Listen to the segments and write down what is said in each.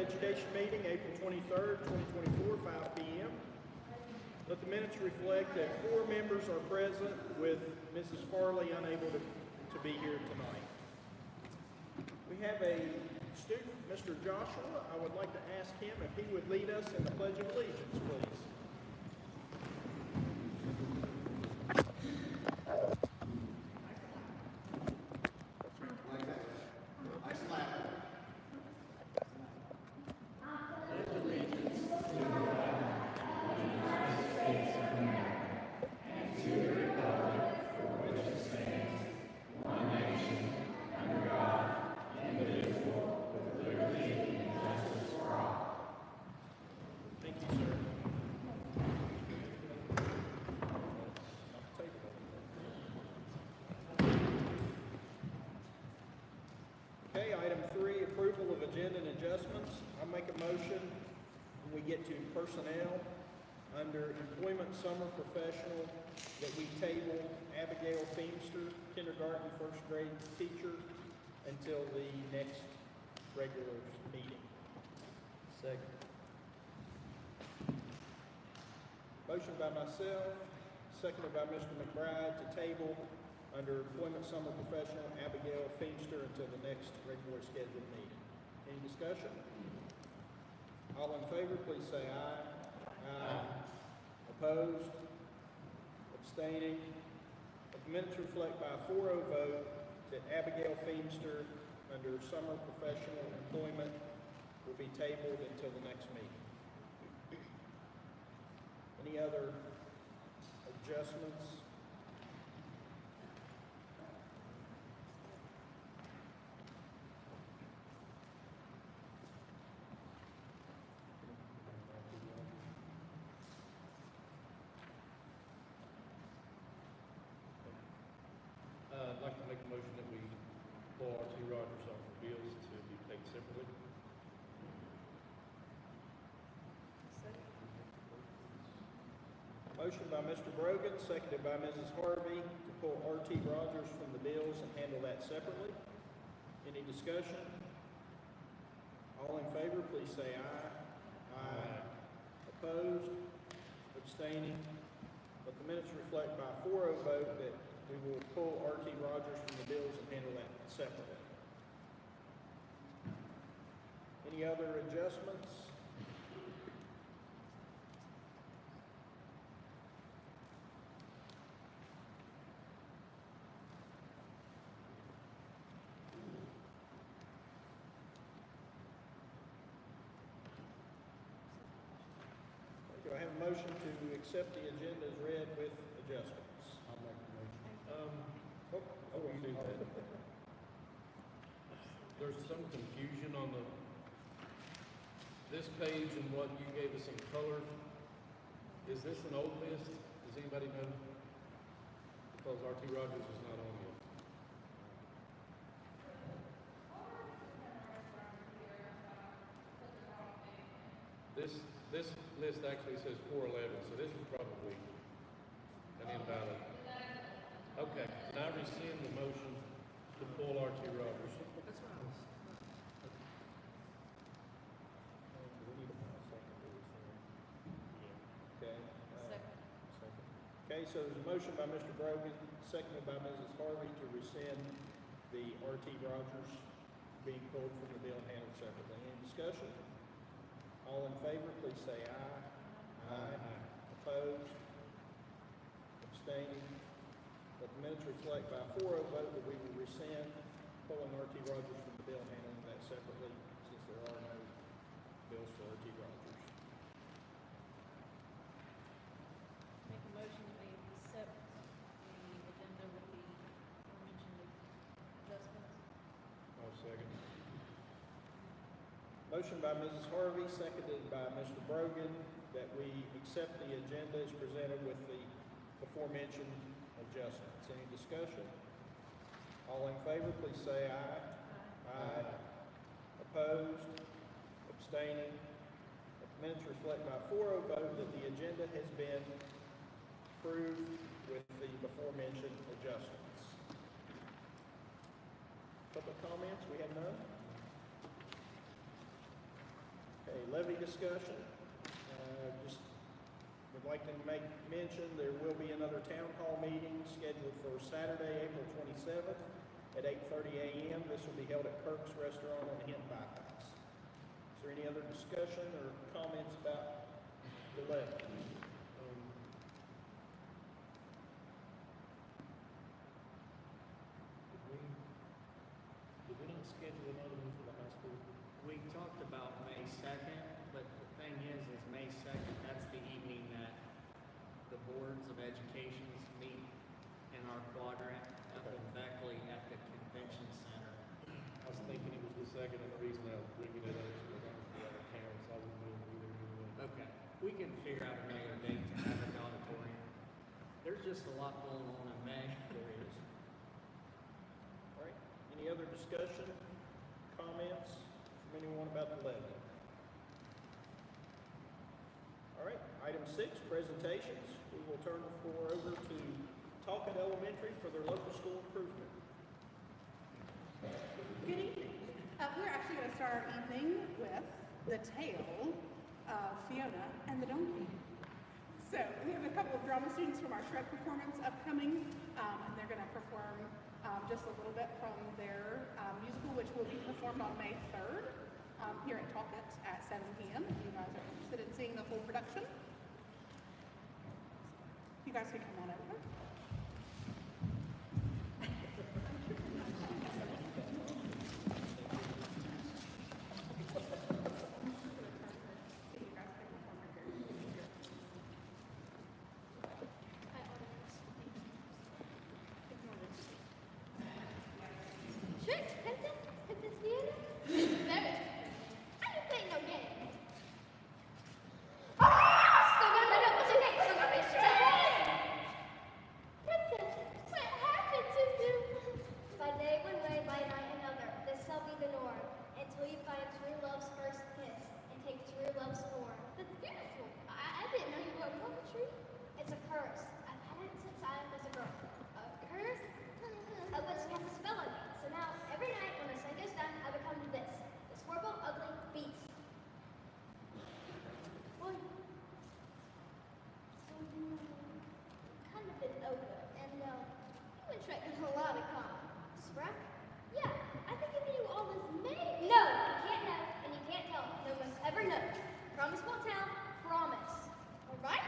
Education meeting, April 23rd, 2024, 5 p.m. Let the minutes reflect that 4 members are present, with Mrs. Farley unable to be here tonight. We have a student, Mr. Joshua. I would like to ask him if he would lead us in the Pledge of Allegiance, please. Thank you, sir. Okay, item 3, approval of agenda and adjustments. I make a motion when we get to personnel, under employment summer professional, that we table Abigail Feemster, kindergarten first grade teacher, until the next regular meeting. Second. Motion by myself, seconded by Mr. McBride, to table under employment summer professional Abigail Feemster until the next regular scheduled meeting. Any discussion? All in favor, please say aye. Aye. Opposed? Abstaining? Let the minutes reflect by a 4-0 vote that Abigail Feemster under summer professional employment will be tabled until the next meeting. Any other adjustments? I'd like to make a motion that we pull R.T. Rogers off the bills to be paid separately. Motion by Mr. Brogan, seconded by Mrs. Harvey, to pull R.T. Rogers from the bills and handle that separately. Any discussion? All in favor, please say aye. Aye. Opposed? Abstaining? Let the minutes reflect by a 4-0 vote that we will pull R.T. Rogers from the bills and handle that separately. Any other adjustments? Do I have a motion to accept the agenda as read with adjustments? I'll make a motion. I won't do that. There's some confusion on this page and what you gave us in colors. Is this an old list? Does anybody know? Because R.T. Rogers is not on yet. This list actually says 411, so this is probably an invalid. Okay, and I rescind the motion to pull R.T. Rogers. That's what I was. Okay. Second. Okay, so there's a motion by Mr. Brogan, seconded by Mrs. Harvey, to rescind the R.T. Rogers being pulled from the bill and handled separately. Any discussion? All in favor, please say aye. Aye. Opposed? Abstaining? Let the minutes reflect by a 4-0 vote that we will rescind pulling R.T. Rogers from the bill and handling that separately, since there are no bills for R.T. Rogers. Make a motion that we accept the agenda with the aforementioned adjustments. I'll second. Motion by Mrs. Harvey, seconded by Mr. Brogan, that we accept the agenda as presented with the aforementioned adjustments. Any discussion? All in favor, please say aye. Aye. Opposed? Abstaining? Let the minutes reflect by a 4-0 vote that the agenda has been approved with the aforementioned adjustments. Public comments? We have none? Levy discussion. Just would like to make mention, there will be another town hall meeting scheduled for Saturday, April 27th at 8:30 a.m. This will be held at Kirk's Restaurant on Hinton Bypass. Is there any other discussion or comments about the levy? Did we not schedule another one for the high school? We talked about May 2nd, but the thing is May 2nd, that's the evening that the boards of education meet in our quadrant up in Beckley at the convention center. I was thinking it was the second, and the reason I was bringing it up is because I was out of town, so I wouldn't be able to be there anyway. Okay, we can figure out another date to have an auditorium. There's just a lot going on in May. There is. All right, any other discussion, comments from anyone about the levy? All right, item 6, presentations. We will turn the floor over to Talcott Elementary for their local school improvement. Good evening. We're actually going to start our evening with the tale of Fiona and the donkey. So we have a couple of drama students from our Shrek performance upcoming, and they're going to perform just a little bit from their musical, which will be performed on May 3rd here at Talcott at 7 p.m. If you guys are interested in seeing the full production, you guys can come on over. Shrek, Princess Fiona? Very. I didn't play no games. Still got that up, it's okay, still got my Shrek. Princess, what happened to you? By day one way, by night another. This shall be the norm, until you find true love's first kiss, and take true love's form. That's beautiful. I didn't know you wrote poetry. It's a curse. I've had it since I was a girl. A curse? A witch cast a spell on me. So now, every night when the sun goes down, I become this horrible, ugly beast. Well, kind of an ogre, and you and Shrek get a lot of common. Shrek? Yeah, I think if you all this maybe. No, you can't know, and you can't tell. No one ever knows. Promise won't tell. Promise. All right.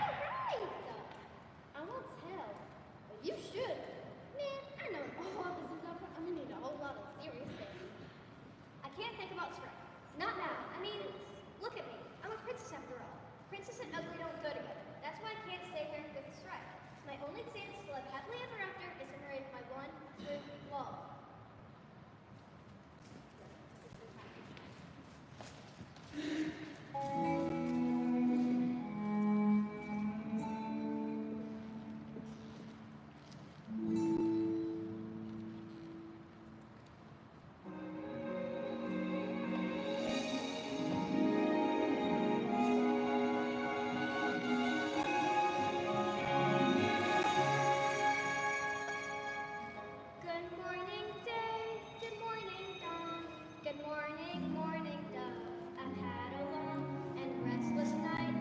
I won't tell, but you should. Man, I know all this is over. I'm gonna need a whole lot of serious things. I can't think about Shrek. Not now. I mean, look at me. I'm a princess after all. Princess and ugly don't go together. That's why I can't stay here with Shrek. My only chance to live happily ever after is to marry my one true love. Good morning, day. Good morning, dawn. Good morning, morning dove. I've had a long and restless night,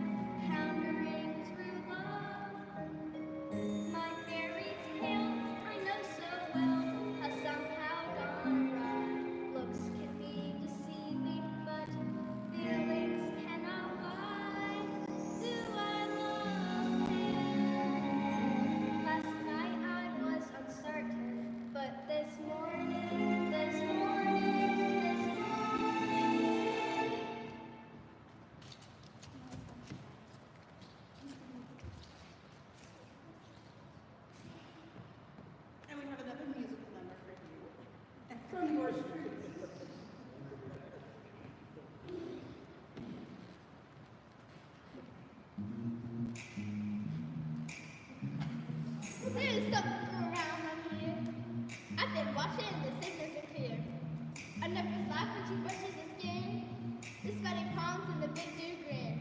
pondering through love. My fairy tale I know so well has somehow gone awry. Looks can be deceiving, but feelings cannot lie. Do I love him? Last night I was uncertain, but this morning, this morning. And we have another musical number for you. And from yours truly. There's something around on here. I've been watching the signals appear. A nurse's laugh when she brushes her skin. The sweaty palms and the big dew grin.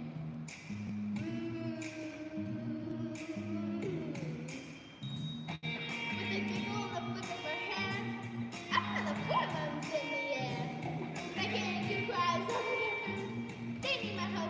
With a giggle and a flip of her hair, I feel the hormones in the air. Making you cries over different. They need my help.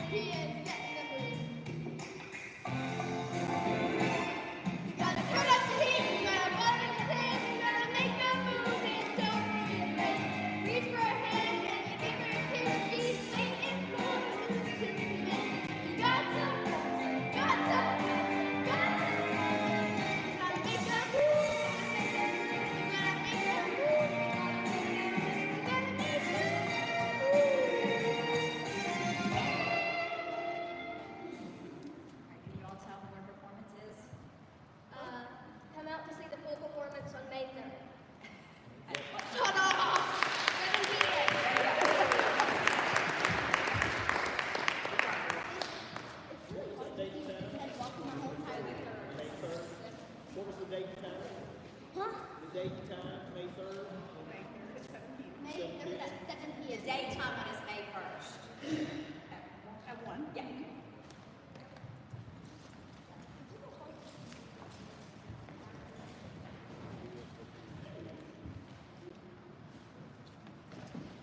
At 1? Yeah.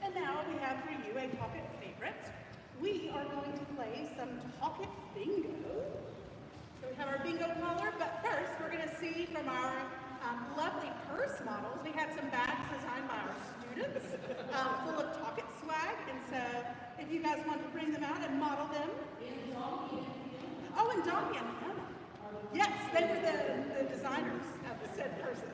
And now we have for you a Talk It favorite. We are going to play some Talk It Bingo. So we have our bingo caller, but first we're going to see from our lovely purse models. We had some bags designed by our students full of Talk It swag, and so if you guys want to bring them out and model them. Oh, and Doggy and Hannah. Yes, they were the designers of the said purses.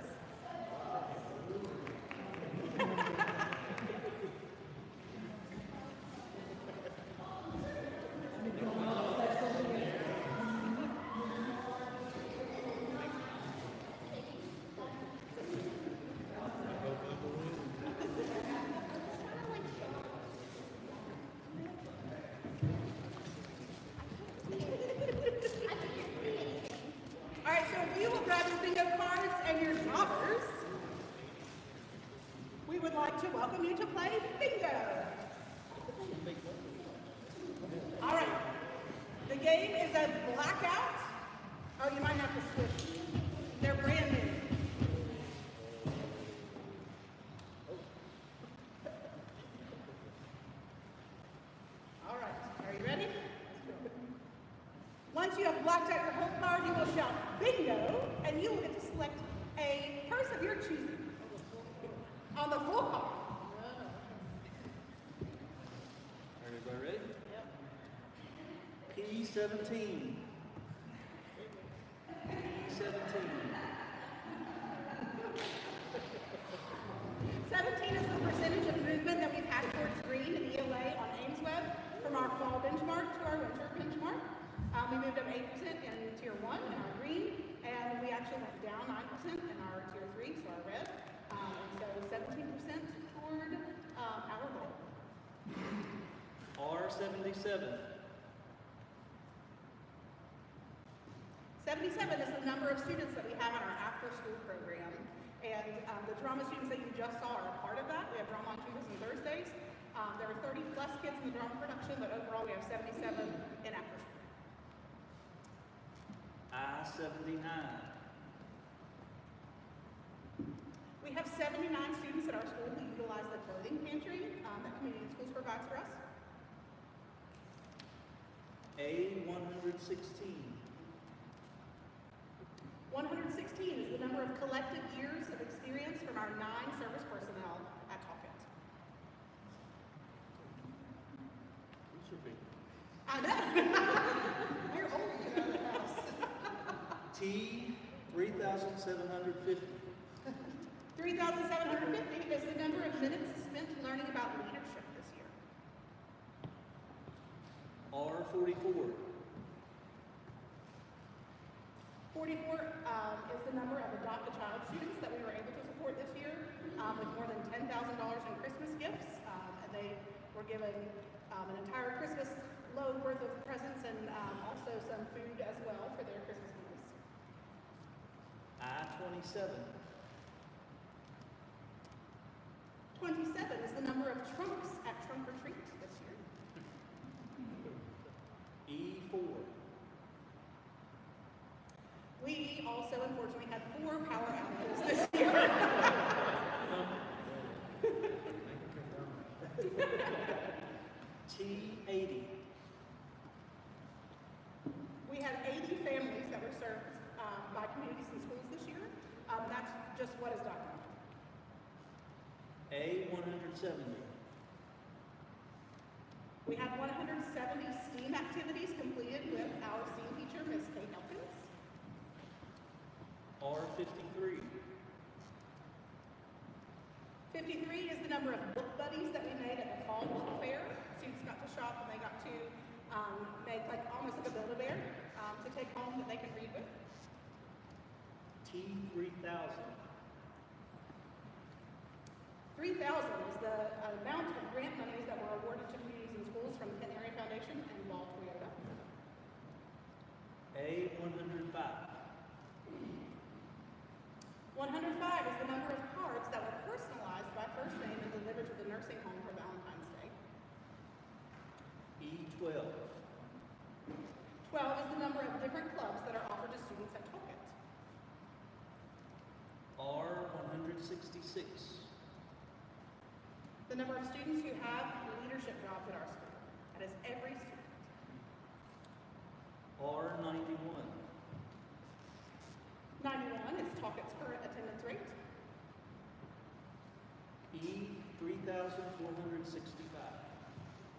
All right, so if you will grab your bingo cards and your joggers, we would like to welcome you to play bingo. All right, the game is a blackout. Oh, you might have to switch. They're brand new. All right, are you ready? Once you have blacked out your home card, you will shout bingo, and you will get to select a purse of your choosing on the full card. Everybody ready? P17. P17. 17 is the percentage of movement that we've had towards green and ELA on AimsWeb from our fall benchmark to our winter benchmark. We moved up 8% in tier 1 in our green, and we actually went down 9% in our tier 3, so our red. And so 17% toward our goal. R77. 77 is the number of students that we have in our after-school program. And the drama students that you just saw are a part of that. We have drama on Tuesdays and Thursdays. There are 30 plus kids in the drama production, but overall we have 77 in after-school. I-79. We have 79 students at our school who utilize the clothing pantry that Community Schools provides for us. A116. 116 is the number of collective years of experience from our 9 service personnel at Talkit. What's your big? I know. You're old to know the house. T3750. 3,750 is the number of minutes spent learning about leadership this year. R44. 44 is the number of Adopt a Child students that we were able to support this year with more than $10,000 in Christmas gifts. And they were given an entire Christmas load worth of presents and also some food as well for their Christmas meals. I-27. 27 is the number of trunks at Trunk or Treat this year. E4. We also unfortunately had 4 power outages this year. T80. We had 80 families that were served by communities and schools this year. That's just what is documented. A170. We had 170 STEAM activities completed with our STEAM teacher, Ms. Kate Elkins. R53. 53 is the number of book buddies that we made at the fall book fair. Students got to shop and they got to make like almost like a Build-A-Bear to take home that they can read with. T3000. 3,000 is the amount of grant monies that were awarded to communities and schools from the Kent Area Foundation and Ball Toyota. A105. 105 is the number of cards that were personalized by first name and delivered to the nursing home for Valentine's Day. P12. 12 is the number of different clubs that are offered to students at Talkit. R166. The number of students who have leadership jobs at our school. That is every student. R91. 91 is Talkit's current attendance rate. E3465.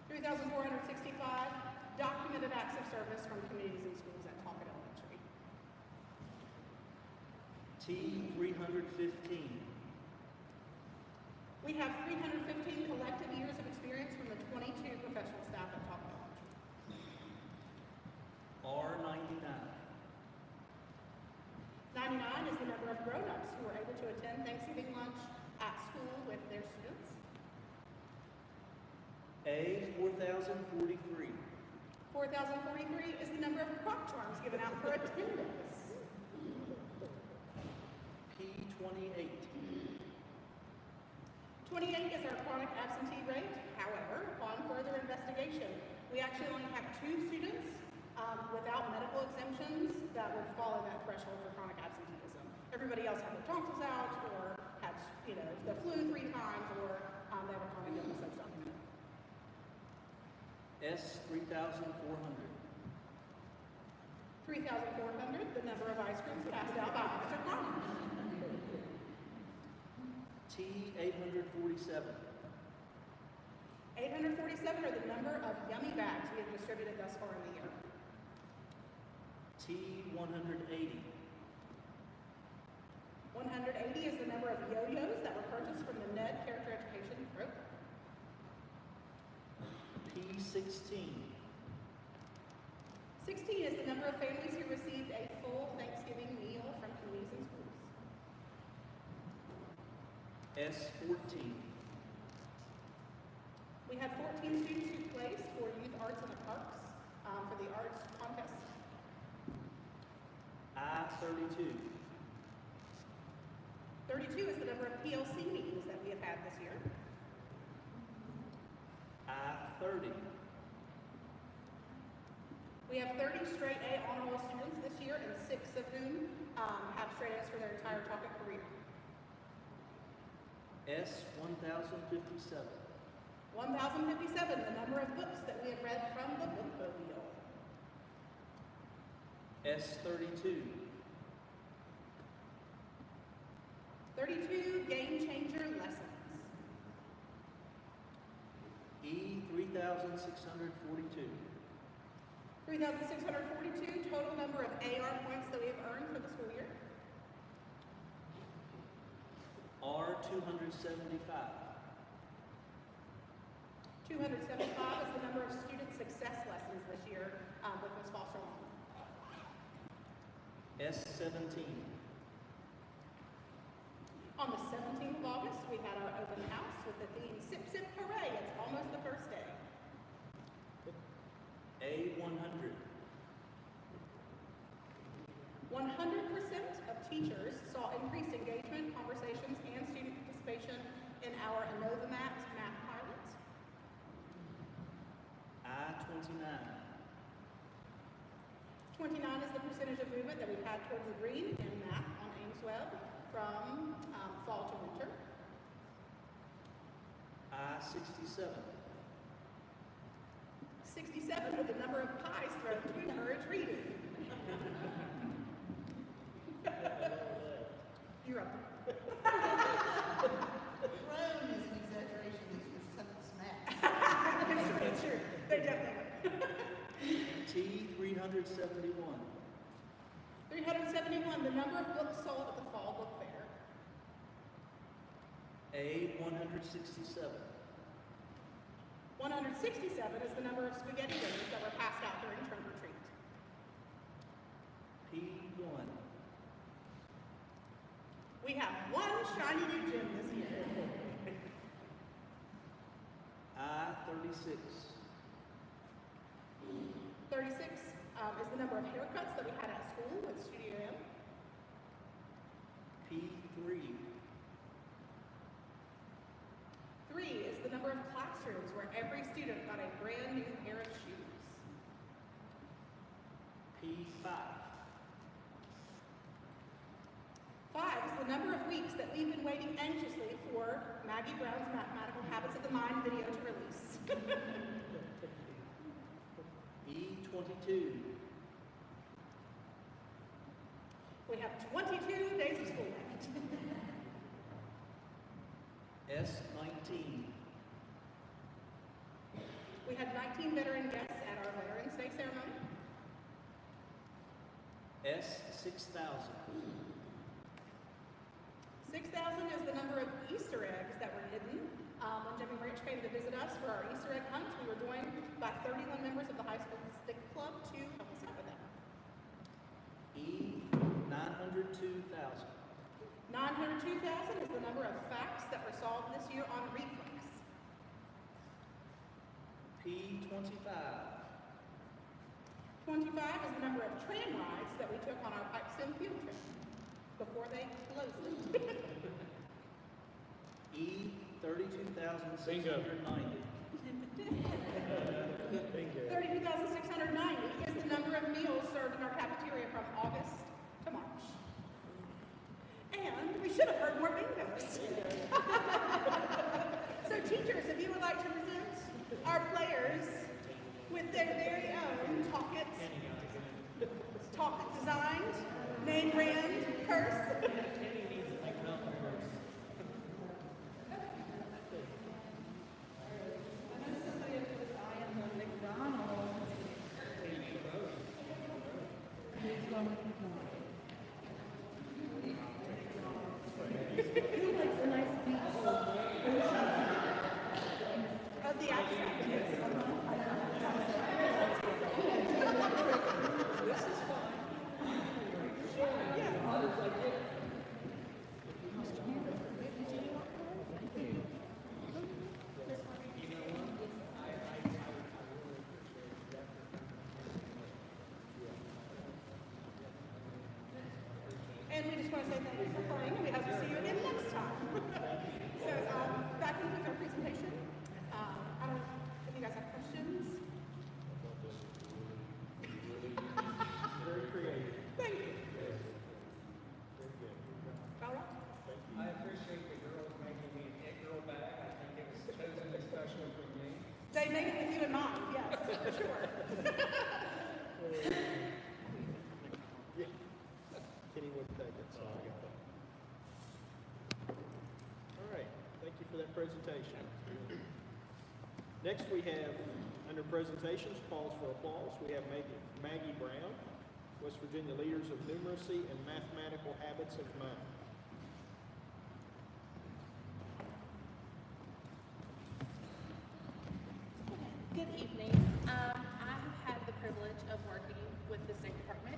3,465, documented acts of service from communities and schools at Talkit Elementary. T315. We have 315 collective years of experience from the 22 professional staff at Talkit Elementary. R99. 99 is the number of grown-ups who were able to attend Thanksgiving lunch at school with their students. A4043. 4,043 is the number of crock charms given out for attendance. P28. 28 is our chronic absentee rate. However, upon further investigation, we actually only have 2 students without medical exemptions that would fall in that threshold for chronic absenteeism. Everybody else had their tonsils out, or had, the flu 3 times, or they have a chronic illness that's documented. S3400. 3,400, the number of ice creams passed out by Officer Farmer. T847. 847 are the number of yummy bags we have distributed thus far in the year. T180. 180 is the number of yo-yos that were purchased from the NED Character Education Program. P16. 16 is the number of families who received a full Thanksgiving meal from communities and schools. S14. We had 14 students who placed for Youth Arts in the Parks for the arts contest. I32. 32 is the number of PLC meetings that we have had this year. I30. We have 30 straight A honor roll students this year, and 6 of whom have straight A's for their entire Talkit career. S1057. 1,057, the number of books that we have read from the bookmobile. S32. 32 game changer lessons. E3642. 3,642 total number of AR points that we have earned for the school year. R275. 275 is the number of student success lessons this year with Ms. Foster Long. S17. On the 17th of August, we had our open house with the theme Sip Sip Hooray, it's almost the first day. A100. 100% of teachers saw increased engagement, conversations, and student participation in our AnovaMat math pilot. I29. 29 is the percentage of movement that we've had towards the green in math on Ames Web from fall to winter. I67. 67 are the number of pies thrown to encourage reading. You're up. Thrown is an exaggeration, these were sentence math. Sure, they definitely. T371. 371, the number of books sold at the fall book fair. A167. 167 is the number of spaghetti dinners that were passed out during trunk or treat. P1. We have one shiny new gem this year. I36. 36 is the number of haircuts that we had at school with Studio M. P3. 3 is the number of classrooms where every student got a brand new pair of shoes. P5. 5 is the number of weeks that we've been waiting anxiously for Maggie Brown's Mathematical Habits of the Mind video to release. E22. We have 22 days of school left. S19. We had 19 veteran guests at our Veterans Day ceremony. S6000. 6,000 is the number of Easter eggs that were hidden. When Jimmy Rich came to visit us for our Easter egg hunt, we were joined by 31 members of the high school stick club to help us out with that. E902,000. 902,000 is the number of facts that were solved this year on reflex. P25. 25 is the number of tram rides that we took on our Pipe Sim field trip before they closed it. E32,690. 32,690 is the number of meals served in our cafeteria from August to March. And we should have heard more bingos. So teachers, if you would like to present our players with their very own Talkit designed, name brand purse. Of the abstract, yes. And we just want to say thank you for playing, and we hope to see you again next time. So that concludes our presentation. I don't know if you guys have questions. Very creative. Thank you. Very good. All right. I appreciate the girls making me an it girl bag. I think it was chosen especially for me. They made it with you in mind, yes, for sure. Yeah. Kenny wouldn't take it, so I got that. All right, thank you for that presentation. Next, we have, under presentations, pause for applause, we have Maggie Brown, West Virginia Leaders of Numeracy and Mathematical Habits of Mind. Good evening. I have had the privilege of working with the State Department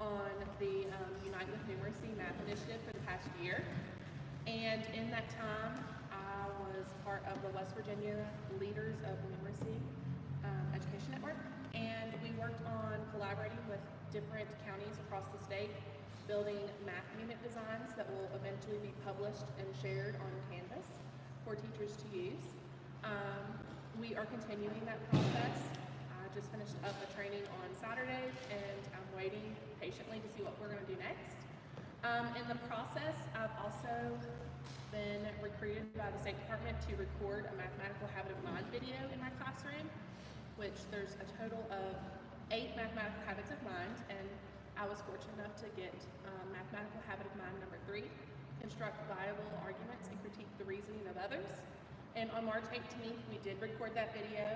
on the Unite with Numeracy Math Initiative for the past year. And in that time, I was part of the West Virginia Leaders of Numeracy Education Network. And we worked on collaborating with different counties across the state, building math unit designs that will eventually be published and shared on Canvas for teachers to use. We are continuing that process. I just finished up a training on Saturday, and I'm waiting patiently to see what we're going to do next. In the process, I've also been recruited by the State Department to record a Mathematical Habit of Mind video in my classroom, which there's a total of 8 Mathematical Habits of Mind, and I was fortunate enough to get Mathematical Habit of Mind number 3, construct viable arguments and critique the reasoning of others. And on March 18th, we did record that video.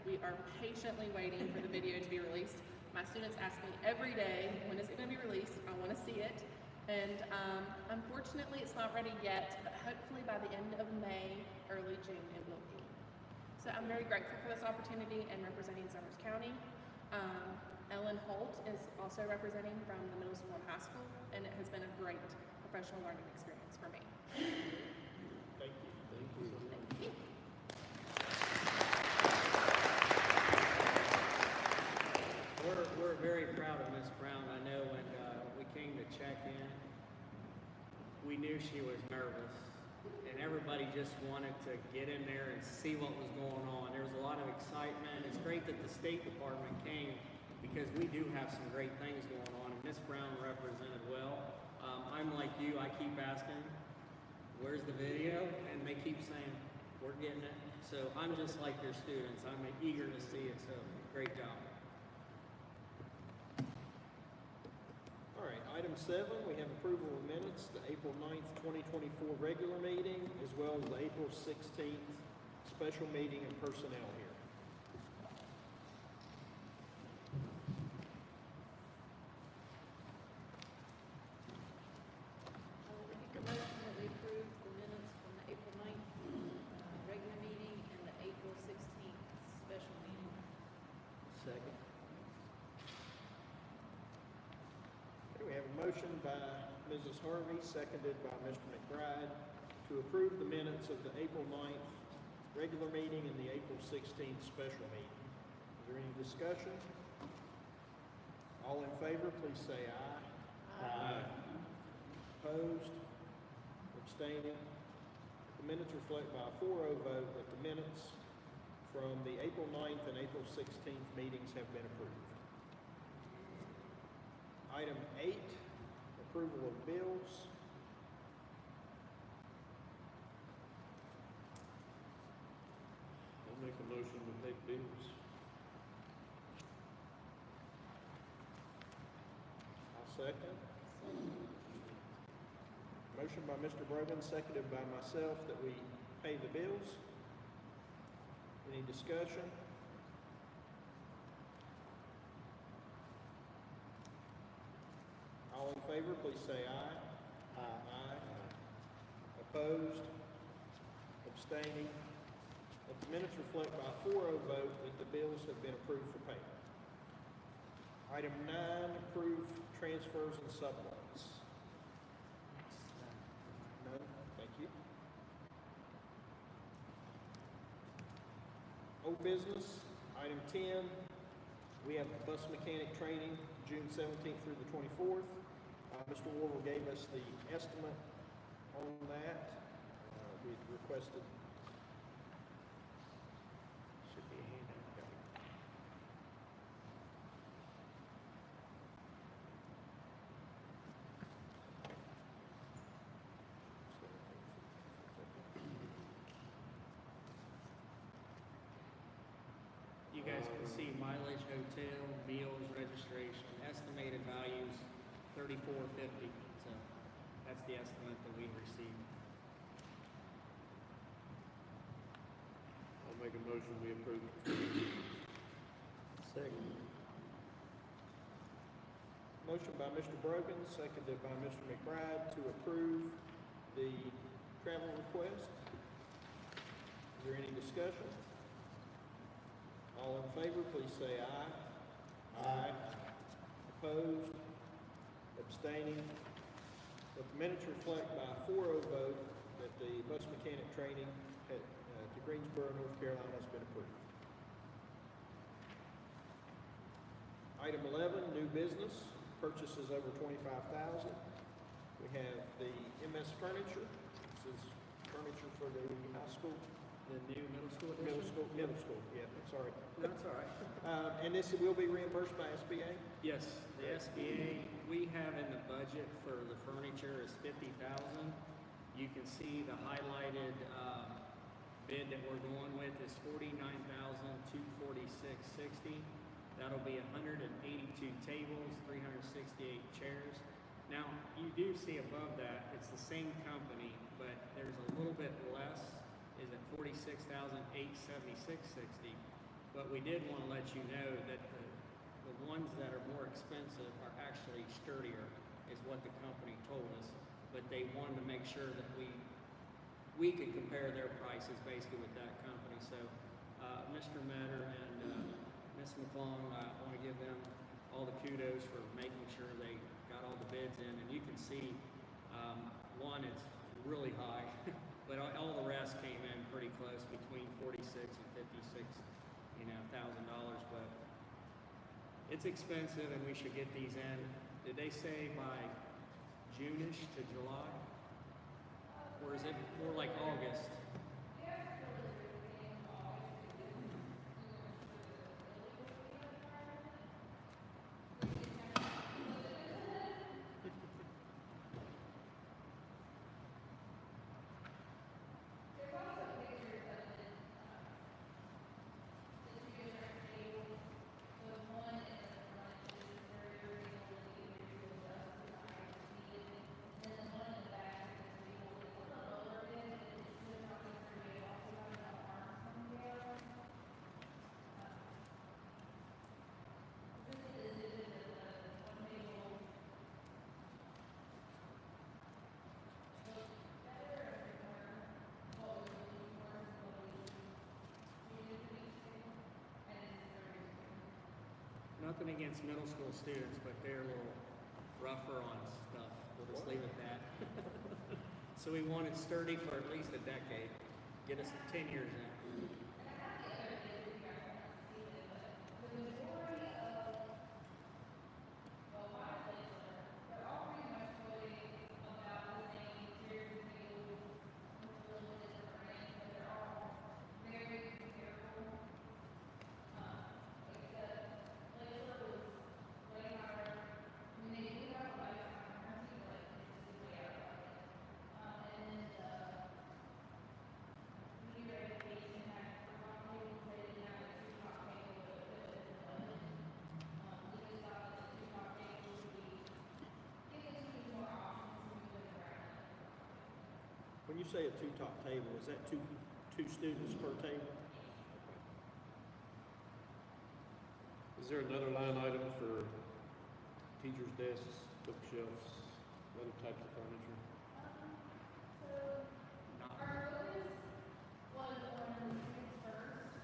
We are patiently waiting for the video to be released. My students ask me every day, when is it going to be released? I want to see it. And unfortunately, it's not ready yet, but hopefully by the end of May, early June, it will be. So I'm very grateful for this opportunity and representing Summers County. Ellen Holt is also representing from the middle school and high school, and it has been a great professional learning experience for me. Thank you. Thank you. Thank you. We're very proud of Miss Brown. I know when we came to check in, we knew she was nervous, and everybody just wanted to get in there and see what was going on. There was a lot of excitement. It's great that the State Department came because we do have some great things going on, and Miss Brown represented well. I'm like you, I keep asking, where's the video? And they keep saying, we're getting it. So I'm just like your students, I'm eager to see it, so great job. All right, item 7, we have approval of minutes, the April 9th, 2024 regular meeting, as well as the April 16th special meeting and personnel hearing. I will make a motion that we approve the minutes from the April 9th, regular meeting and the April 16th special meeting. Second. Okay, we have a motion by Mrs. Harvey, seconded by Mr. McBride, to approve the minutes of the April 9th regular meeting and the April 16th special meeting. Is there any discussion? All in favor, please say aye. Aye. Opposed? Abstaining? The minutes reflect by a 4-0 vote that the minutes from the April 9th and April 16th meetings have been approved. Item 8, approval of bills. I'll make a motion to pay bills. I'll second. Motion by Mr. Brogan, seconded by myself, that we pay the bills. Any discussion? All in favor, please say aye. Aye. Opposed? Abstaining? Let the minutes reflect by a 4-0 vote that the bills have been approved for payment. Item 9, approve transfers and supplements. None? Thank you. Old business, item 10, we have bus mechanic training, June 17th through the 24th. Mr. Warble gave us the estimate on that. We requested, should be a handout. You guys can see mileage, hotel, meals, registration, estimated values, $34.50. So that's the estimate that we received. I'll make a motion, we approve. Second. Motion by Mr. Brogan, seconded by Mr. McBride to approve the travel request. Is there any discussion? All in favor, please say aye. Aye. Opposed? Abstaining? Let the minutes reflect by a 4-0 vote that the bus mechanic training to Greensboro, North Carolina has been approved. Item 11, new business, purchases over $25,000. We have the MS Furniture. This is furniture for the high school. The new middle school edition? Middle school, yeah, I'm sorry. That's all right. And this will be reimbursed by SBA? Yes, the SBA, we have in the budget for the furniture is $50,000. You can see the highlighted, bid that we're going with is $49,246.60. That'll be 182 tables, 368 chairs. Now, you do see above that, it's the same company, but there's a little bit less, is at $46,876.60. But we did want to let you know that the ones that are more expensive are actually sturdier, is what the company told us. But they wanted to make sure that we could compare their prices basically with that company. So, Mr. Matter and Ms. McClung, I want to give them all the kudos for making sure they got all the bids in. And you can see, one, it's really high, but all the rest came in pretty close, between $46,000 and $56,000. But it's expensive, and we should get these in. Did they say by June-ish to July? Or is it more like August? Nothing against middle school students, but they're a little rougher on stuff. We'll just leave it at that. So we want it sturdy for at least a decade. Get us 10 years in. When you say a two-top table, is that two students per table? Is there another line item for teachers' desks, bookshelves, other types of furniture? Not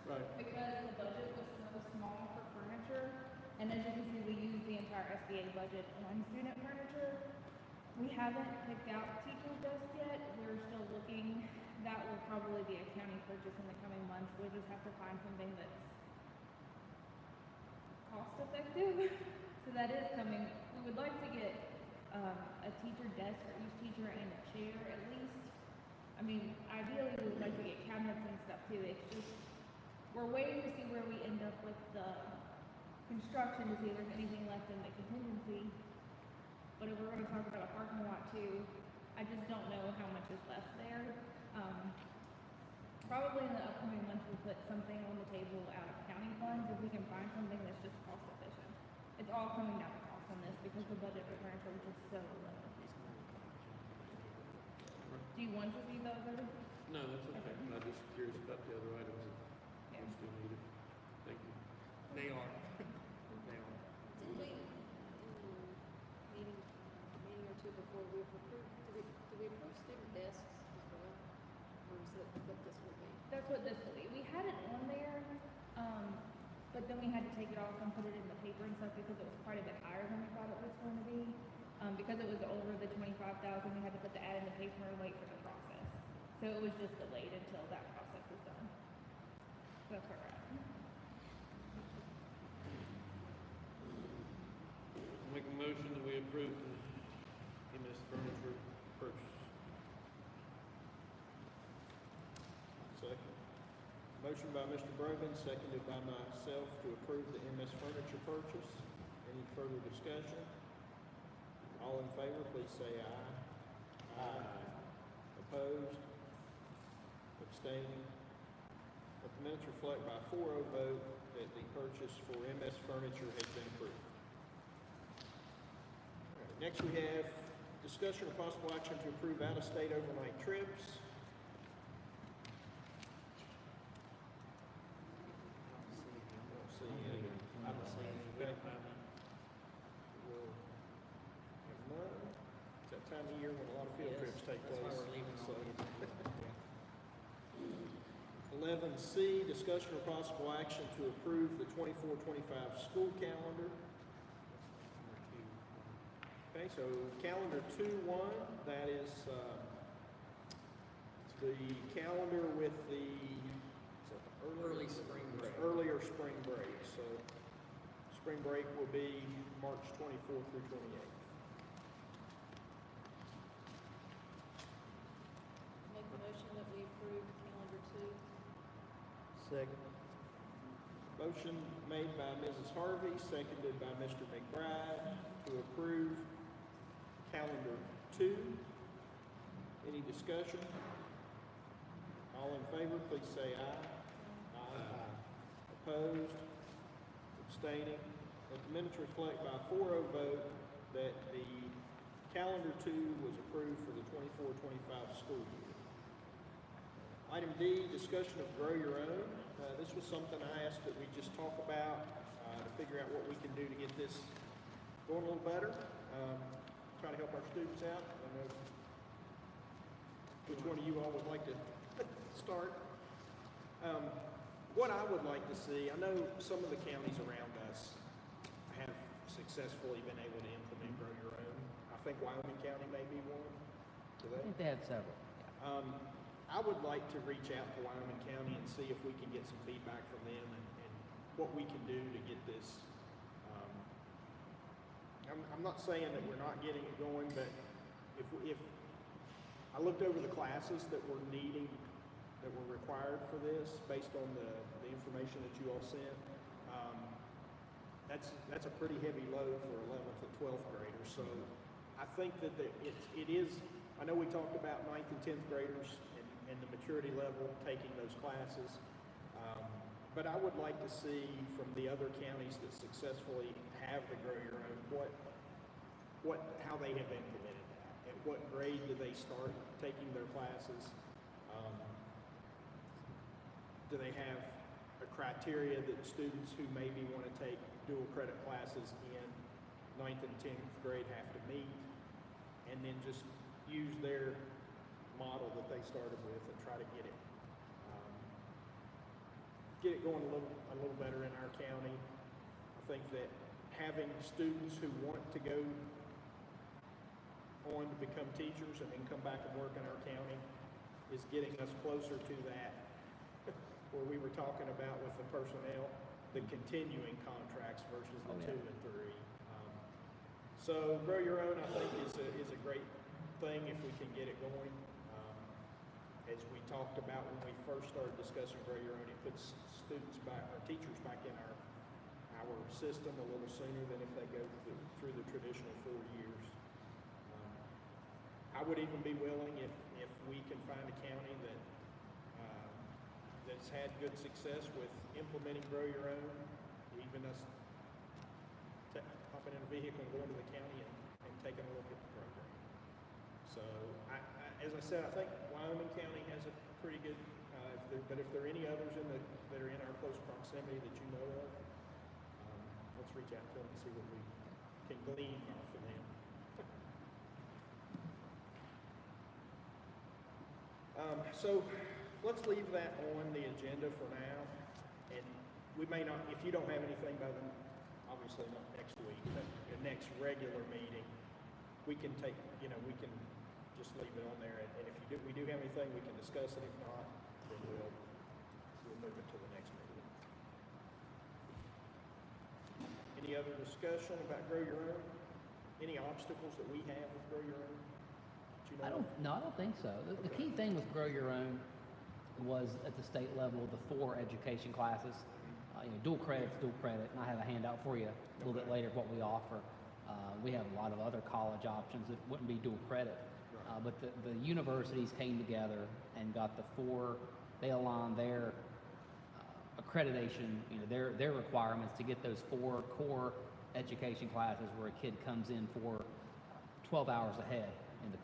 Right. Because the budget was so small for furniture, and as you can see, we use the entire SBA budget on student furniture. We haven't picked out teacher's desk yet, we're still looking, that will probably be a county purchase in the coming months, we'll just have to find something that's cost effective, so that is coming. We would like to get, a teacher desk for each teacher and a chair at least. I mean, ideally, we would like to get cabinets and stuff too, it's just, we're waiting to see where we end up with the construction, to see if there's anything left in the contingency. But if we're gonna talk about a parking lot too, I just don't know how much is left there. Probably in the upcoming months, we'll put something on the table out of county funds, if we can find something that's just cost efficient. It's all coming down to cost on this, because the budget for furniture is just so low. Do you want to see those other? No, that's okay. I'm just curious about the other items that Yeah. we still needed. Thank you. They are. They are. Did we, meeting or two before, we've approved, did we approve student desks as well? Or is that what this will be? That's what this will be. We had it on there, but then we had to take it off and put it in the paper and stuff because it was quite a bit higher than we thought it was going to be. Because it was over the 25,000, we had to put the ad in the paper and wait for the process. So it was just delayed until that process was done. That's where we're at. Make a motion that we approve the MS furniture purchase. Second. Motion by Mr. Brogan, seconded by myself to approve the MS furniture purchase. Any further discussion? All in favor, please say aye. Aye. Opposed? Abstaining? Let the minutes reflect by 4-0 vote that the purchase for MS furniture has been approved. All right, next we have discussion or possible action to approve out-of-state overnight trips. I don't see any. I don't see any. We don't have any. We'll have none. It's that time of year when a lot of field Yes, trips take place. That's why we're leaving all So, these. 11C, discussion or possible action to approve the 24-25 school calendar. Number two. Okay, so calendar 2-1, that is, the calendar with the, is that the Early spring break. Earlier spring break, so spring break will be March 24th through 28th. Make the motion that we approve calendar 2. Second. Motion made by Mrs. Harvey, seconded by Mr. McBride to approve calendar 2. Any discussion? All in favor, please say aye. Aye. Opposed? Abstaining? Let the minutes reflect by 4-0 vote that the calendar 2 was approved for the 24-25 school year. Item D, discussion of grow your own. This was something I asked that we just talk about to figure out what we can do to get this going a little better. Try to help our students out. I don't know which one of you all would like to start. What I would like to see, I know some of the counties around us successfully been able to implement Grow Your Own. I think Wyoming County may be one. Do I they? think they have several. I would like to reach out to Wyoming County and see if we can get some feedback from them and what we can do to get this. I'm not saying that we're not getting it going, but if I looked over the classes that were required for this, based on the information that you all sent, that's a pretty heavy load for 11th and 12th graders. So I think that it is. I know we talked about 9th and 10th graders and the maturity level taking those classes, but I would like to see from the other counties that successfully have the Grow Your Own how they have implemented that. At what grade do they start taking their classes? Do they have a criteria that students who maybe want to take dual credit classes in 9th and 10th grade have to meet? And then just use their model that they started with and try to get it going a little better in our county. I think that having students who want to go on to become teachers and then come back and work in our county is getting us closer to that where we were talking about with the personnel, the continuing contracts versus the 2 and 3. So Grow Your Own, I think, is a great thing if we can get it going. As we talked about when we first started discussing Grow Your Own, it puts students back, or teachers back in our system a little sooner than if they go through the traditional 4 years. I would even be willing if we can find a county that's had good success with implementing Grow Your Own, even us hopping in a vehicle and going to the county and taking a look at the program. So, as I said, I think Wyoming County has a pretty good, but if there are any others that are in our close proximity that you know of, let's reach out to them and see what we can glean off of them. So let's leave that on the agenda for now, and we may not, if you don't have anything by then, obviously not next week, but the next regular meeting, we can take, we can just leave it on there, and if we do have anything, we can discuss it. If not, then we'll move it to the next meeting. Any other discussion about Grow Your Own? Any obstacles that we have with Grow Your Own? I don't think so. The key thing with Grow Your Own was at the state level, the 4 education classes. Dual credit, and I have a handout for you a little bit later of what we offer. We have a lot of other college options that wouldn't be dual credit. But the universities came together and got the 4, they aligned their accreditation, their requirements to get those 4 core education classes where a kid comes in for 12 hours ahead in the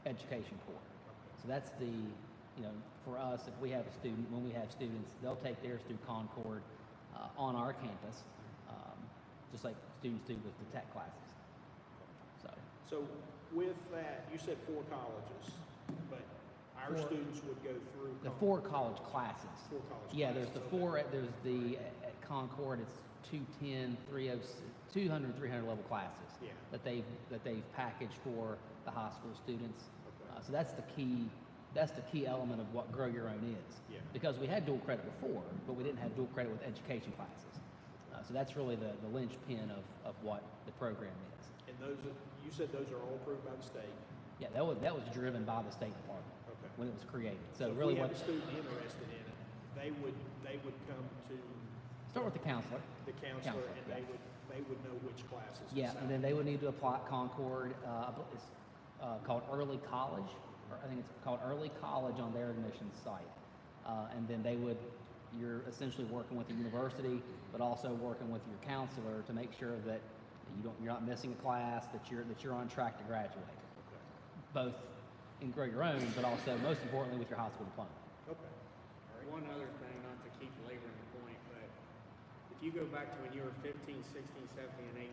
education core. So that's for us, if we have a student, when we have students, they'll take theirs through Concord on our campus, just like students do with the tech classes. So with that, you said 4 colleges, but our students would go through the 4 college classes. 4 college Yeah, classes. there's the 4, there's the, at Concord, it's 210, 200, 300 level classes that they've packaged for the high school students. So that's the key element of what Grow Your Own is. Yeah. Because we had dual credit before, but we didn't have dual credit with education classes. So that's really the linchpin of what the program is. And you said those are all approved by the state? Yeah, that was driven by the State Department when it was created. So if really we have a student interested in it, they would come to start with the counselor. The counselor, and they would know which classes. to Yeah, sign. and then they would need to apply at Concord. It's called Early College, or I think it's called Early College on their admissions site. And then you're essentially working with the university, but also working with your counselor to make sure that you're not missing a class, that you're on track to graduate. Both in Grow Your Own, but also most importantly with your high school diploma. Okay. One other thing, not to keep laboring the point, but if you go back to when you were 15, 16, 17, and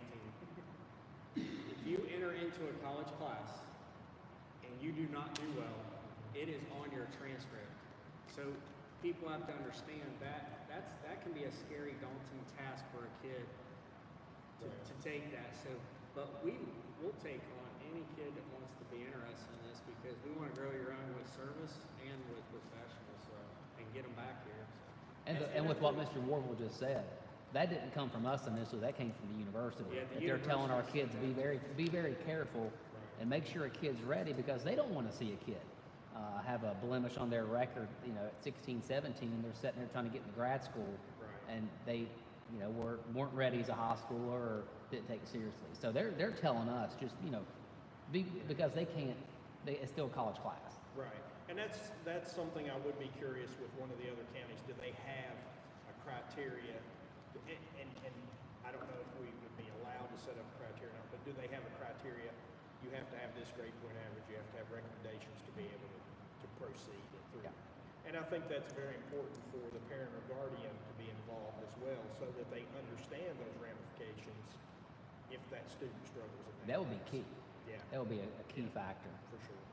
18, if you enter into a college class and you do not do well, it is on your transcript. So people have to understand that can be a scary, daunting task for a kid Right. to take that. So, but we'll take on any kid that wants to be interested in this because we want to grow your own with service and with professionals and get them back here. So. And with what Mr. Warble just said, that didn't come from us initially, that came from the university. Yeah, the That they're telling our university kids, be very careful and make sure a kid's ready because they don't want to see a kid have a blemish on their record, you know, at 16, 17, and they're sitting there trying to get into grad school Right. and they, you know, weren't ready as a high schooler or didn't take it seriously. So they're telling us just, you know, because it's still a college class. Right, and that's something I would be curious with one of the other counties. Do they have a criteria? And I don't know if we would be allowed to set up a criteria or not, but do they have a criteria? You have to have this grade point average. You have to have recommendations to be able to proceed it through. Yeah. And I think that's very important for the parent or guardian to be involved as well, so that they understand those ramifications if that student struggles in That would be class. key. Yeah. That would be a key factor. For sure.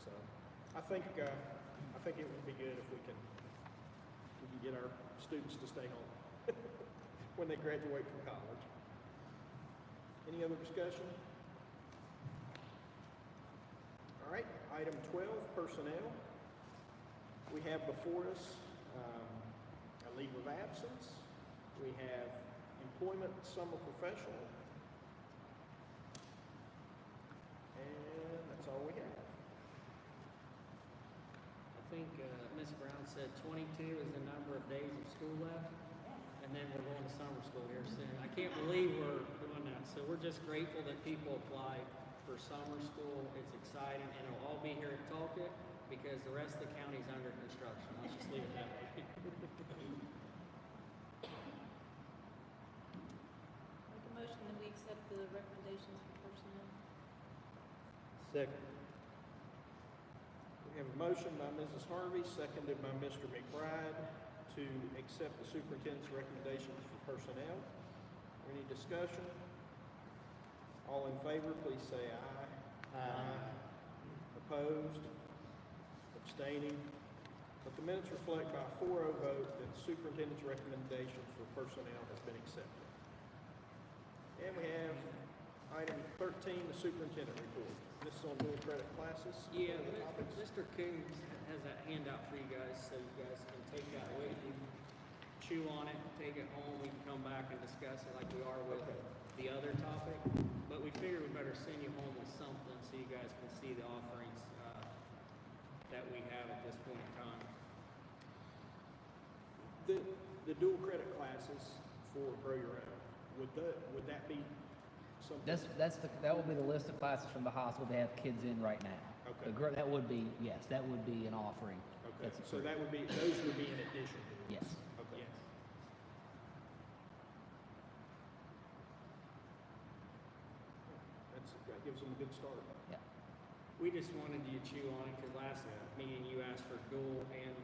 So, I think it would be good if we can get our students to stay home when they graduate from college. Any other discussion? All right, item 12, personnel. We have before us a leave of absence. We have employment summer professional. And that's all we have. I think Ms. Brown said 22 is the number of days of school left, and then we're going to summer school here soon. I can't believe we're doing that. So we're just grateful that people applied for summer school. It's exciting, and it'll all be here at Talcott because the rest of the county's under construction. Let's just leave it that way. Make a motion that we accept the recommendations for personnel. Second. We have a motion by Mrs. Harvey, seconded by Mr. McBride, to accept the superintendent's recommendations for personnel. Any discussion? All in favor, please say aye. Aye. Opposed? Abstaining? Let the minutes reflect by a 4-0 vote that the superintendent's recommendation for personnel has been accepted. And we have item 13, the superintendent report. This is on dual credit classes. Yeah, One of the topics. Mr. Coons has that handout for you guys, so you guys can take that with you, chew on it, take it home. We can come back and discuss it like we are with the other topic. But we figured we better send you home with something so you guys can see the offerings that we have at this point in time. The dual credit classes for Grow Your Own, would that be something? That would be the list of classes from the hospital they have kids in right now. Okay. That would be, yes, that would be an offering. Okay, That's so free. those would be in addition to this? Yes. Okay. Yes. That gives them a good start. Yeah. We just wanted you to chew on it because last meeting you asked for dual and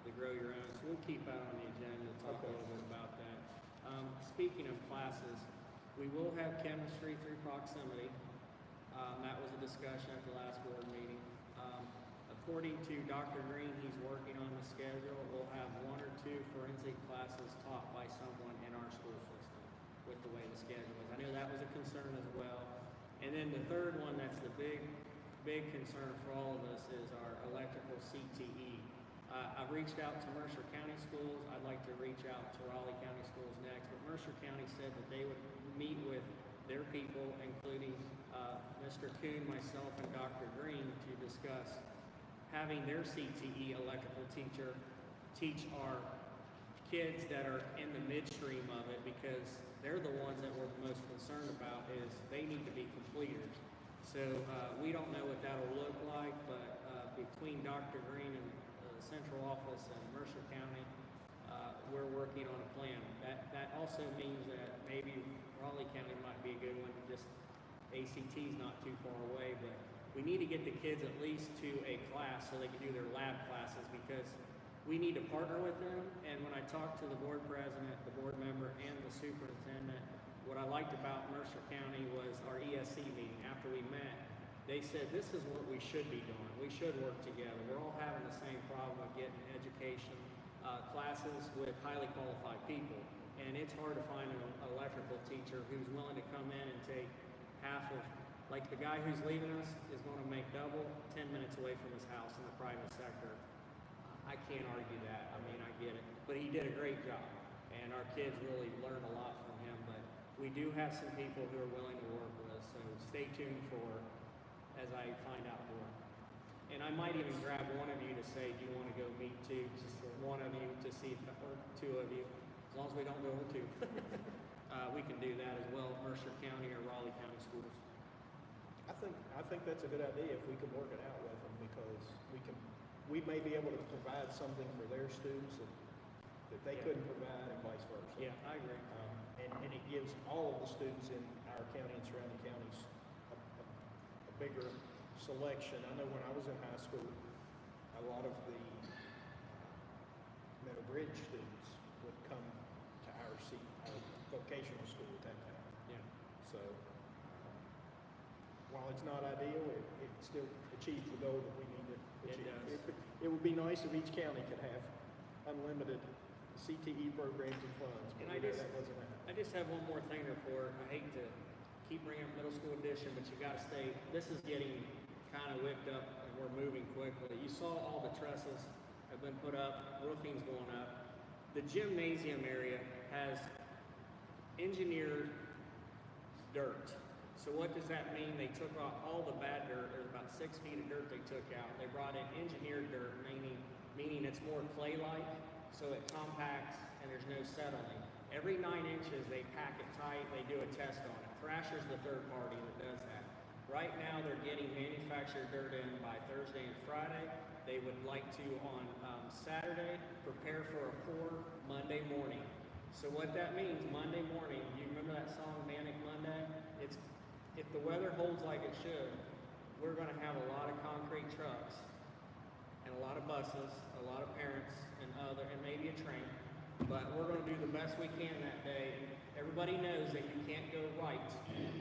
the Grow Your Own. So we'll keep that on the agenda to talk a little bit about that. Speaking of classes, we will have chemistry through proximity. That was a discussion at the last board meeting. According to Dr. Green, he's working on the schedule. We'll have 1 or 2 forensic classes taught by someone in our school system with the way the schedule is. I know that was a concern as well. And then the third one, that's the big concern for all of us, is our electrical CTE. I've reached out to Mercer County Schools. I'd like to reach out to Raleigh County Schools next, but Mercer County said that they would meet with their people, including Mr. Kuhn, myself, and Dr. Green, to discuss having their CTE electrical teacher teach our kids that are in the midstream of it, because they're the ones that we're most concerned about is they need to be completers. So we don't know what that'll look like, but between Dr. Green and the central office and Mercer County, we're working on a plan. That also means that maybe Raleigh County might be a good one. Just ACT's not too far away, but we need to get the kids at least to a class so they can do their lab classes, because we need to partner with them. And when I talked to the board president, the board member, and the superintendent, what I liked about Mercer County was our ESC meeting. After we met, they said this is what we should be doing. We should work together. We're all having the same problem of getting classes with highly qualified people. And it's hard to find an electrical teacher teacher who's willing to come in and take half of, like the guy who's leaving us is going to make double 10 minutes away from his house in the private sector. I can't argue that. I mean, I get it. But he did a great job, and our kids really learned a lot from him. But we do have some people who are willing to work with us, so stay tuned for as I find out more. And I might even grab one of you to say, do you want to go meet two? Just one of you to see, or two of you, as long as we don't go over two. We can do that as well, Mercer County or Raleigh County Schools. I think that's a good idea if we can work it out with them, because we may be able to provide something for their students that they couldn't provide, and vice versa. Yeah, I agree. And it gives all of the students in our county and surrounding counties a bigger selection. I know when I was in high school, a lot of the Meadow Bridge students would come to our vocational school at that time. Yeah. So while it's not ideal, it still achieves the goal that we need to It achieve. does. It would be nice if each county could have unlimited CTE programs and funds, And but I we know just- that wasn't happening. I just have one more thing to report. I hate to keep bringing up middle school edition, but you gotta stay, this is getting kind of whipped up and we're moving quickly. You saw all the trusses have been put up, roofing's going up. The gymnasium area has engineered dirt. So what does that mean? They took off all the bad dirt. There's about 6 feet of dirt they took out. They brought in engineered dirt, meaning it's more clay-like, so it compacts and there's no settling. Every 9 inches, they pack it tight. They do a test on it. Thrasher's the third party that does that. Right now, they're getting manufactured dirt in by Thursday and Friday. They would like to, on Saturday, prepare for a pour Monday morning. So what that means, Monday morning, you remember that song, Manic Monday? If the weather holds like it should, we're gonna have a lot of concrete trucks and a lot of buses, a lot of parents and maybe a train. But we're gonna do the best we can that day. Everybody knows that you can't go right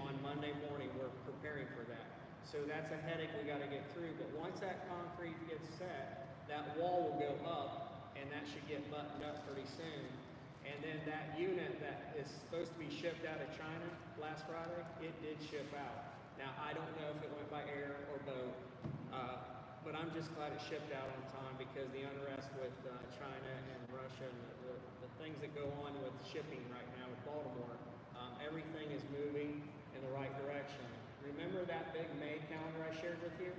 on Monday morning. We're preparing for that. So that's a headache we gotta get through. But once that concrete gets set, that wall will go up and that should get buttoned up pretty soon. And then that unit that is supposed to be shipped out of China last Friday, it did ship out. Now, I don't know if it went by air or boat, but I'm just glad it shipped out on time, because the unrest with China and Russia and the things that go on with shipping right now with Baltimore, everything is moving in the right direction. Remember that big May calendar I shared with you?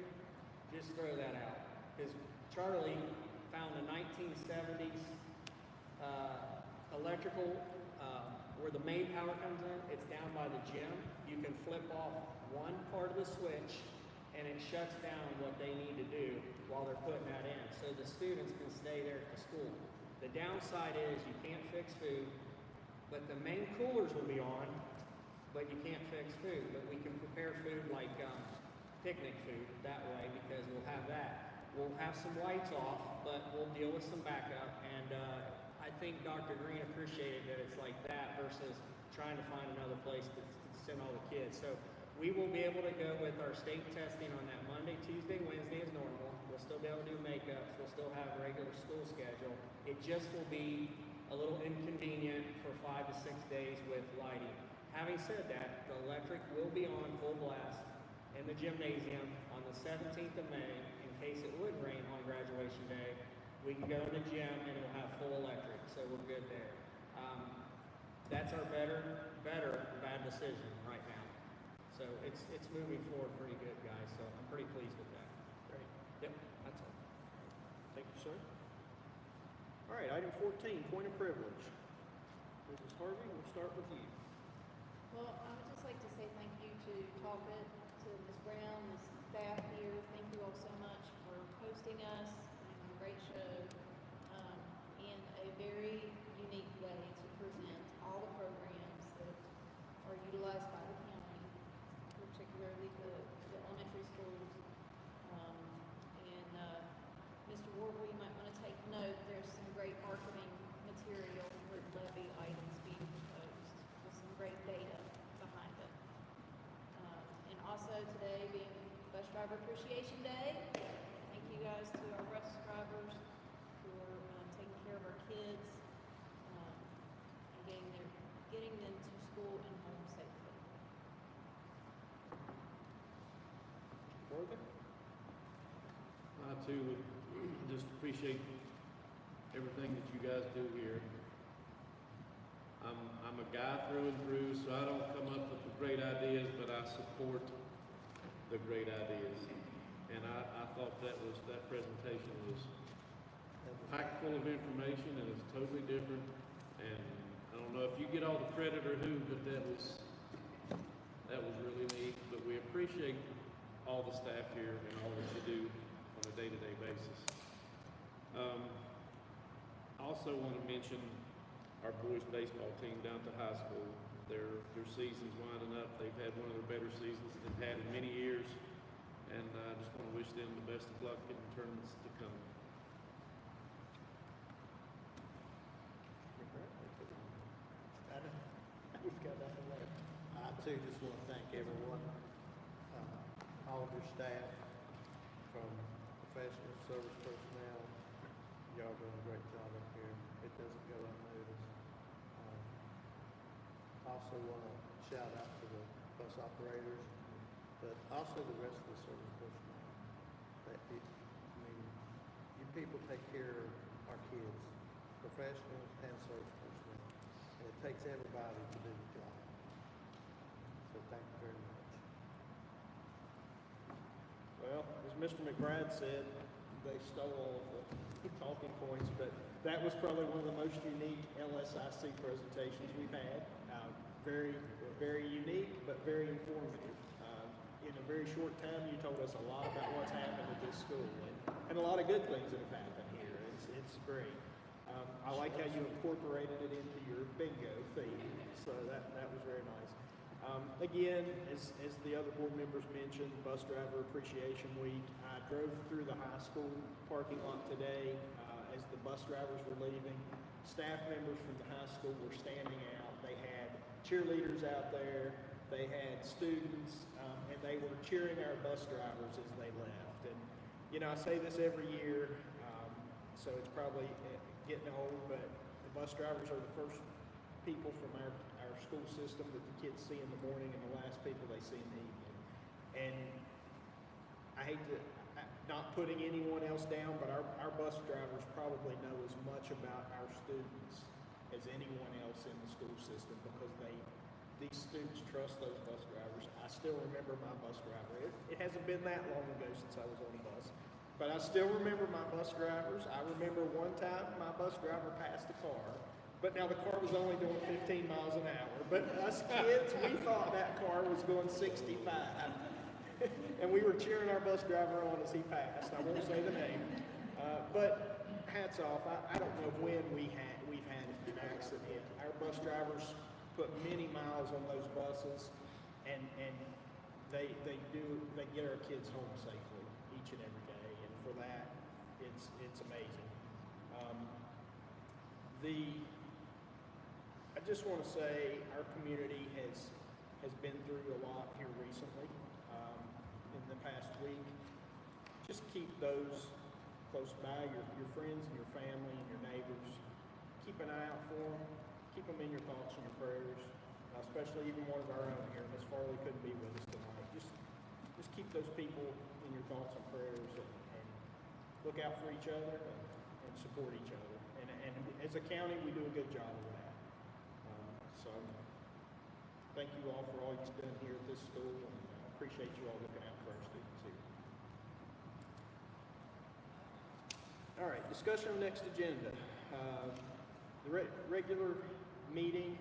Just throw that out, because Charlie found the 1970s electrical, where the main power comes in. It's down by the gym. You can flip off one part of the switch and it shuts down what they need to do while they're putting that in, so the students can stay there at the school. The downside is you can't fix food, but the main coolers will be on, but you can't fix food. But we can prepare food like picnic food that way, because we'll have that. We'll have some lights off, but we'll deal with some backup. And I think Dr. Green appreciated that it's like that versus trying to find another place to send all the kids. So we will be able to go with our state testing on that Monday, Tuesday, Wednesday as normal. We'll still be able to do makeups. We'll still have a regular school schedule. It just will be a little inconvenient for 5 to 6 days with lighting. Having said that, the electric will be on full blast in the gymnasium on the 17th of May in case it would rain on graduation day. We can go to the gym and it'll have full electric, so we're good there. That's our better bad decision right now. So it's moving forward pretty good, guys, so I'm pretty pleased with that. Great. Yep, that's all. Thank you, sir. All right, item 14, point of privilege. Mrs. Harvey, we'll start with you. Well, I would just like to say thank you to Talbot, to Ms. Brown, the staff here. Thank you all so much for hosting us. A great show, in a very unique way to present all the programs that are utilized by the county, particularly the elementary schools. Mr. Wardle, you might want to take note. There's some great marketing material for levy items being proposed with some great data behind it. And also today being Bus Driver Appreciation Day, thank you guys to our bus drivers for taking care of our kids and getting them to school and home further? I too would just appreciate everything that you guys do here. I'm a guy through and through, so I don't come up with the great ideas, but I support the great ideas. And I thought that presentation was packed full of information and it's totally different. And I don't know if you get all the credit or who, but that was really neat. But we appreciate all the staff here and all that you do on a day-to-day basis. I also want to mention our boys baseball team down at the high school. Their season's winding up. They've had one of their better seasons they've had in many years. And I just want to wish them the best of luck in the tournaments to come. We've got nothing left. I too just want to thank everyone, all of your staff, from professional service personnel. Y'all doing a great job up here. It doesn't go unnoticed. Also want to shout out to the bus operators, but also the rest of the service personnel. You people take care of our kids, professionals and service personnel. And it takes everybody to do the job. So thank you very much. Well, as Mr. McBride said, they stole all of the talking points, but that was probably one of the most unique LSIC presentations we've had. Very, very unique, but very informative. In a very short time, you told us a lot about what's happened at this school and a lot of good things that have happened here. It's great. I like how you incorporated it into your bingo theme, so that was very nice. Again, as the other board members mentioned, Bus Driver Appreciation Week. I drove through the high school parking lot today as the bus drivers were leaving. Staff members from the high school were standing out. They had cheerleaders out there. They had students, and they were cheering our bus drivers as they left. And, you know, I say this every year, so it's probably getting old, but the bus drivers are the first people from our school system that the kids see in the morning and the last people they see in the evening. And I hate to, not putting anyone else down, but our bus drivers probably know as much about our students as anyone else in the school system because these students trust those bus drivers. I still remember my bus driver. It hasn't been that long ago since I was on a bus, but I still remember my bus drivers. I remember one time my bus driver passed a car, but now the car was only doing 15 miles an hour. But us kids, we thought that car was going 65. And we were cheering our bus driver on as he passed. I won't say the name. But hats off. I don't know when we've had an accident. Our bus drivers put many miles on those buses, and they get our kids home safely each and every day. And for that, it's amazing. I just want to say our community has been through a lot here recently. In the past week, just keep those close by, your friends and your family and your neighbors. Keep an eye out for them. Keep them in your thoughts and your prayers, especially even one of our own here. Miss Farley couldn't be with us tonight. Just keep those people in your thoughts and prayers and look out for each other and support each other. And as a county, we do a good job of that. So thank you all for all you've done here at this school, and I appreciate you all looking out for our students here. All right, discussion of next agenda. The next regular meeting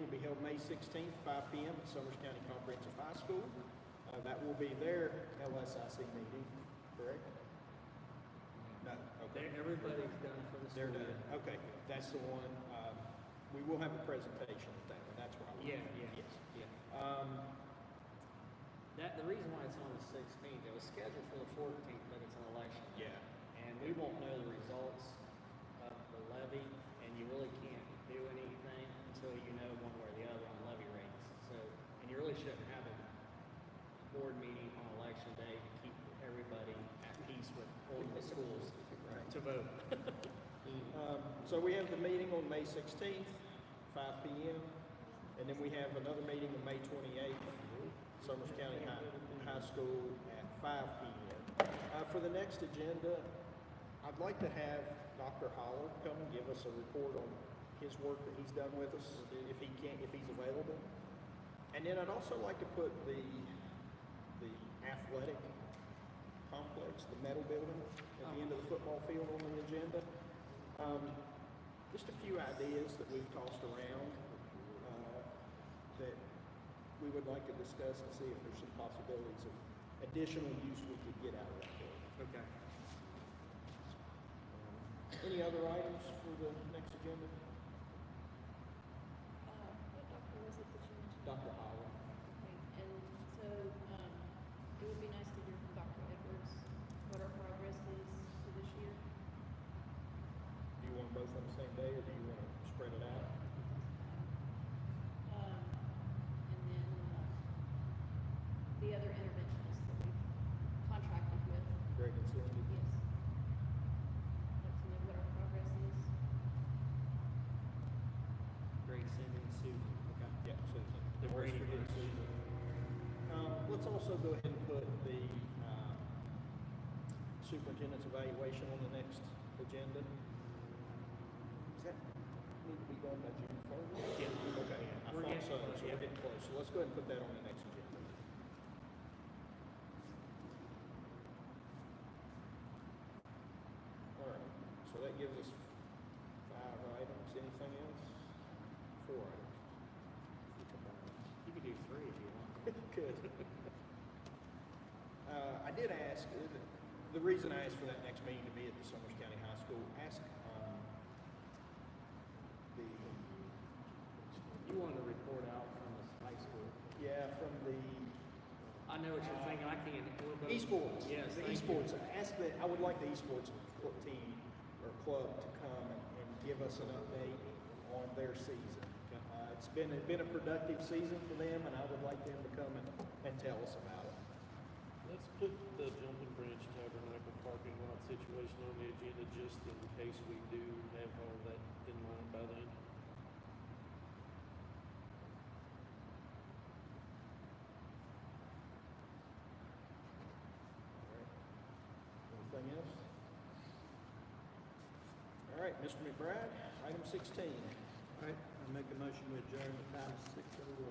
will be held May 16th, 5 p.m. at Summers County Comprehensive High School. That will be their LSIC meeting, correct? No, okay. Everybody's done for the They're school done. year. Okay, that's the one. We will have a presentation at that one. That's right. Yeah. Yes. The reason why it's on the 16th, it was scheduled for the 14th, but it's an election. Yeah. And we won't know the results of the levy, and you really can't do anything until you know one way or the other on levy rates. So, and you really shouldn't have a board meeting on election day to keep everybody at peace with holding the schools to vote. So we have the meeting on May 16th, 5 p.m. And then we have another meeting on May 28th, Summers County High School at 5 p.m. For the next agenda, I'd like to have Dr. Holler come and give us a report on his work that he's done with us, if he's available. And then I'd also like to put the athletic complex, the metal building at the end of the football field on the agenda. Just a few ideas that we've tossed around that we would like to discuss and see if there's some possibilities of additional use we could get out of that building. Okay. Any other items for the next agenda? What doctor was it that you mentioned? Dr. Holler. Okay, and so, it would be nice to hear from Dr. Edwards, what our progress is for this year. Do you want them both on the same day, or do you want to spread it out? And then, the other interventionists that we've contracted with, Greg and Cindy? yes. Like to know what our progress is. Greg, Cindy, and Susan. Okay. Yeah, Susan. The Works Brady for you, Bunch. Susan. Let's also go ahead and put the superintendent's evaluation on the next agenda. Does that need to be done by June 1st? Yeah. Okay, I We're thought getting so, close, so yeah. we're getting close. So let's go ahead and put that on the next agenda. All right, so that gives us 5 items. Anything else? 4 items. You could do 3 if you want. Good. I did ask, the reason I asked for that next meeting to be at the Summers County High School, ask the, You wanted to report out from the high school. yeah, from the I know what you're thinking. I can't. we're both- esports. Yes, The thank you. esports. I would like the esports team or club to come and give us an update on their season. It's been a productive season for them, and I would like them to come and tell us about it. Let's put the Jumping Branch Tabernacle parking lot situation on the agenda just in case we do have all that in mind by then. Anything else? All right, Mr. McBride, item 16. All right, I make a motion to adjourn the time is 6:01.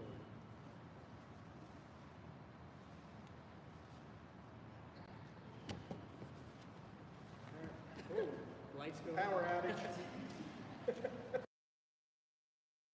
Lights go. Power outage.